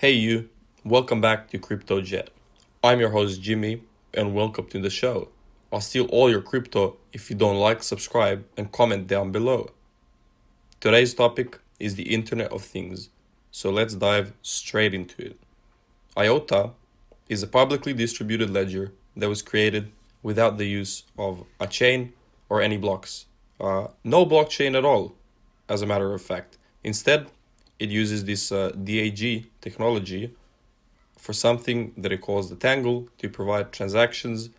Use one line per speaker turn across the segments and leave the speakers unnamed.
Hey you, welcome back to CryptoJet. I'm your host Jimmy and welcome to the show. I'll steal all your crypto if you don't like, subscribe, and comment down below. Today's topic is the Internet of Things, so let's dive straight into it. IOTA is a publicly distributed ledger that was created without the use of a chain or any blocks. No blockchain at all, as a matter of fact. Instead, it uses this DAG technology for something that it calls the tangle to provide transactions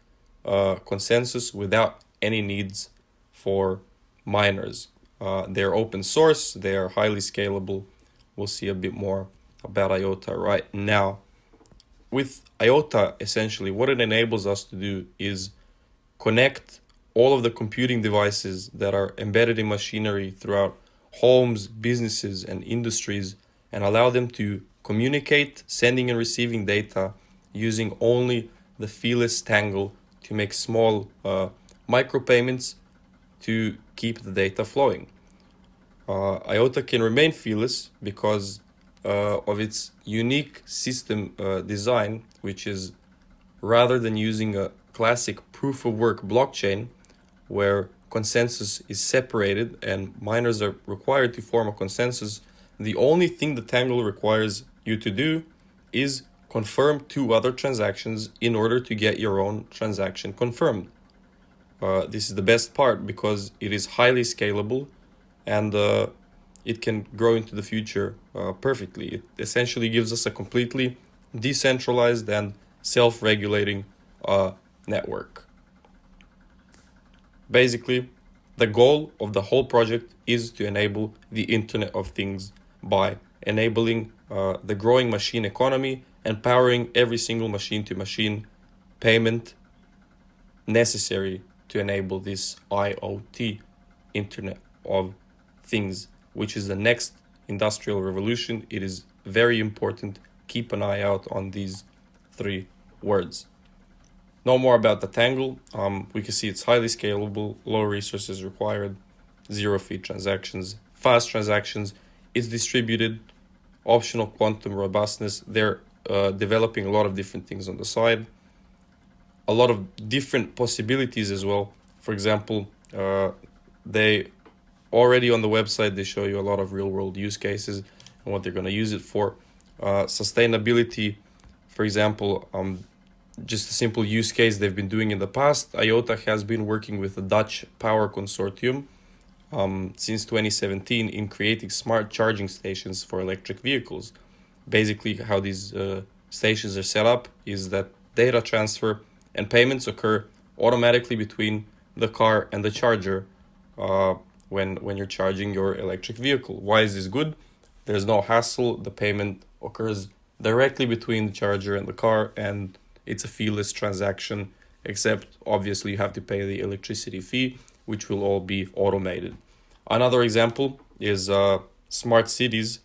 consensus without any needs for miners. They're open source, they are highly scalable. We'll see a bit more about IOTA right now. With IOTA, essentially, what it enables us to do is connect all of the computing devices that are embedded in machinery throughout homes, businesses, and industries and allow them to communicate, sending and receiving data using only the feeless tangle to make small micropayments to keep the data flowing. IOTA can remain feeless because of its unique system design, which is rather than using a classic proof of work blockchain where consensus is separated and miners are required to form a consensus, the only thing the tangle requires you to do is confirm two other transactions in order to get your own transaction confirmed. This is the best part because it is highly scalable and it can grow into the future perfectly. It essentially gives us a completely decentralized and self-regulating network. Basically, the goal of the whole project is to enable the Internet of Things by enabling the growing machine economy and powering every single machine-to-machine payment necessary to enable this IoT, Internet of Things, which is the next industrial revolution. It is very important. Keep an eye out on these three words. Know more about the tangle. We can see it's highly scalable, low resources required, zero fee transactions, fast transactions. It's distributed, optional quantum robustness. They're developing a lot of different things on the side, a lot of different possibilities as well. For example, they already on the website, they show you a lot of real world use cases and what they're going to use it for. Sustainability, for example, just a simple use case they've been doing in the past. IOTA has been working with the Dutch Power Consortium since 2017 in creating smart charging stations for electric vehicles. Basically, how these stations are set up is that data transfer and payments occur automatically between the car and the charger when you're charging your electric vehicle. Why is this good? There's no hassle. The payment occurs directly between the charger and the car, and it's a feeless transaction, except obviously you have to pay the electricity fee, which will all be automated. Another example is smart cities.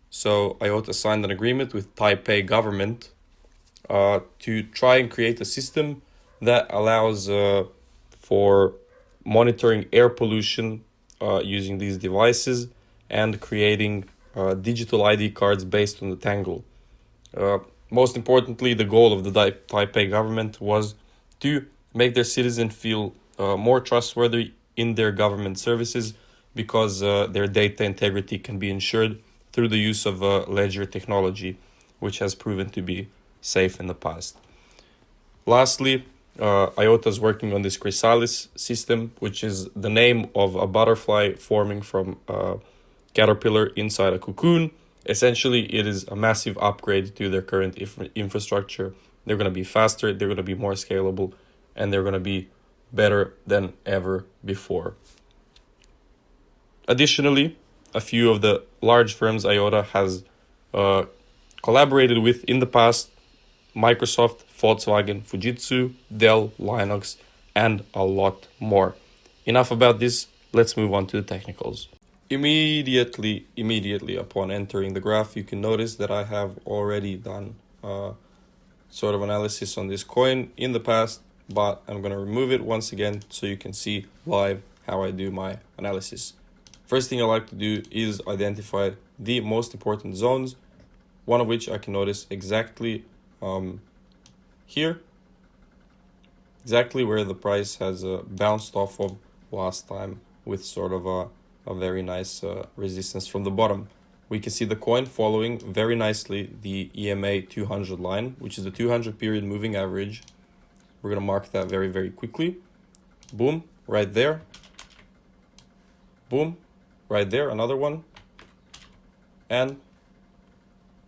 So IOTA signed an agreement with Taipei government to try and create a system that allows for monitoring air pollution using these devices and creating digital ID cards based on the tangle. Most importantly, the goal of the Taipei government was to make their citizens feel more trustworthy in their government services because their data integrity can be ensured through the use of ledger technology, which has proven to be safe in the past. Lastly, IOTA is working on this chrysalis system, which is the name of a butterfly forming from a caterpillar inside a cocoon. Essentially, it is a massive upgrade to their current infrastructure. They're going to be faster, they're going to be more scalable, and they're going to be better than ever before. Additionally, a few of the large firms IOTA has collaborated with in the past: Microsoft, Volkswagen, Fujitsu, Dell, Linux, and a lot more. Enough about this, let's move on to the technicals. Immediately upon entering the graph, you can notice that I have already done sort of analysis on this coin in the past, but I'm going to remove it once again so you can see live how I do my analysis. First thing I like to do is identify the most important zones one of which I can notice exactly here, exactly where the price has bounced off of last time with sort of a very nice resistance from the bottom. We can see the coin following very nicely the EMA 200 line, which is the 200 period moving average. We're going to mark that very, very quickly. Boom, right there. Boom, right there, another one. And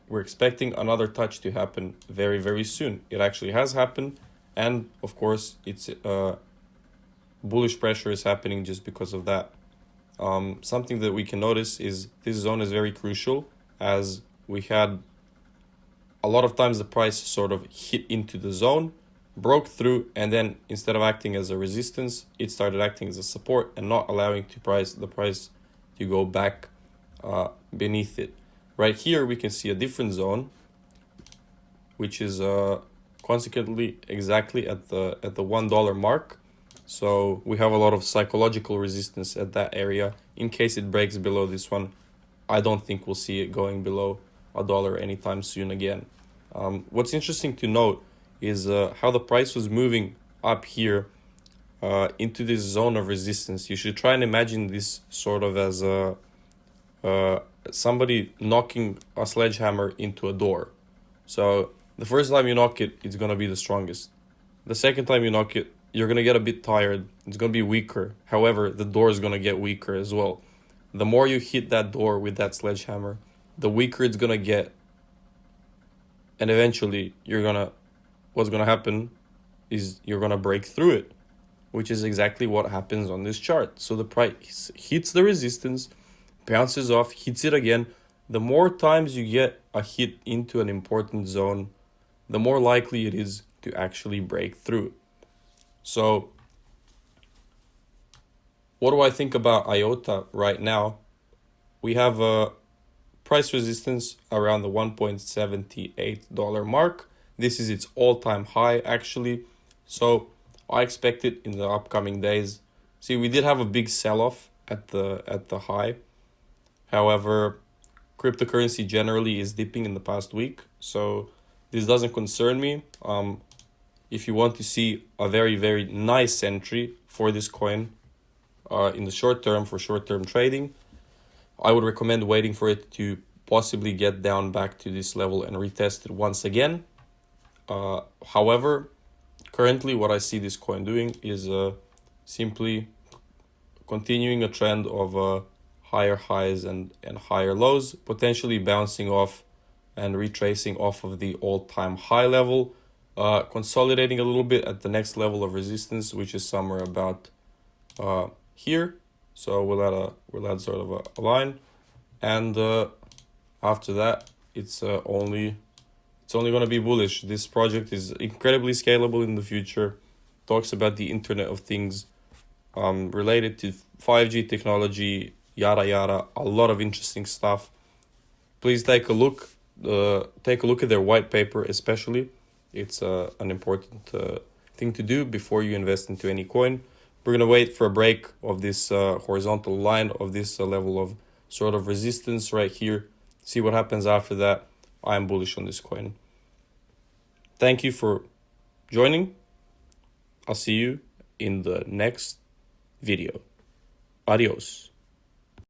we're expecting another touch to happen very, very soon. It actually has happened. And of course, it's bullish pressure is happening just because of that. Something that we can notice is this zone is very crucial, as we had a lot of times the price sort of hit into the zone, broke through, and then instead of acting as a resistance, it started acting as a support and not allowing the price to go back beneath it. Right here, we can see a different zone, which is consequently exactly at the $1 mark. So we have a lot of psychological resistance at that area. In case it breaks below this one, I don't think we'll see it going below $1 anytime soon again. What's interesting to note is how the price was moving up here into this zone of resistance. You should try and imagine this sort of as somebody knocking a sledgehammer into a door. So the first time you knock it, it's going to be the strongest. The second time you knock it, you're going to get a bit tired. It's going to be weaker. However, the door is going to get weaker as well. The more you hit that door with that sledgehammer, the weaker it's going to get. And eventually, what's going to happen is you're going to break through it, which is exactly what happens on this chart. So the price hits the resistance, bounces off, hits it again. The more times you get a hit into an important zone, the more likely it is to actually break through. So what do I think about IOTA right now? We have a price resistance around the $1.78 mark. This is its all-time high actually. So I expect it in the upcoming days. See, we did have a big sell-off at the high. However, cryptocurrency generally is dipping in the past week, so this doesn't concern me. If you want to see a very, very nice entry for this coin in the short term, for short-term trading, I would recommend waiting for it to possibly get down back to this level and retest it once again. However, currently what I see this coin doing is simply continuing a trend of higher highs and higher lows, potentially bouncing off and retracing off of the all-time high level, consolidating a little bit at the next level of resistance, which is somewhere about here. So we'll add sort of a line, and after that, it's only going to be bullish. This project is incredibly scalable in the future. Talks about the Internet of Things, related to 5G technology, yada yada. A lot of interesting stuff. Please take a look. Take a look at their white paper, especially. It's an important thing to do before you invest into any coin. We're gonna wait for a break of this horizontal line of this level of sort of resistance right here. See what happens after that. I'm bullish on this coin. Thank you for joining. I'll see you in the next video. Adios.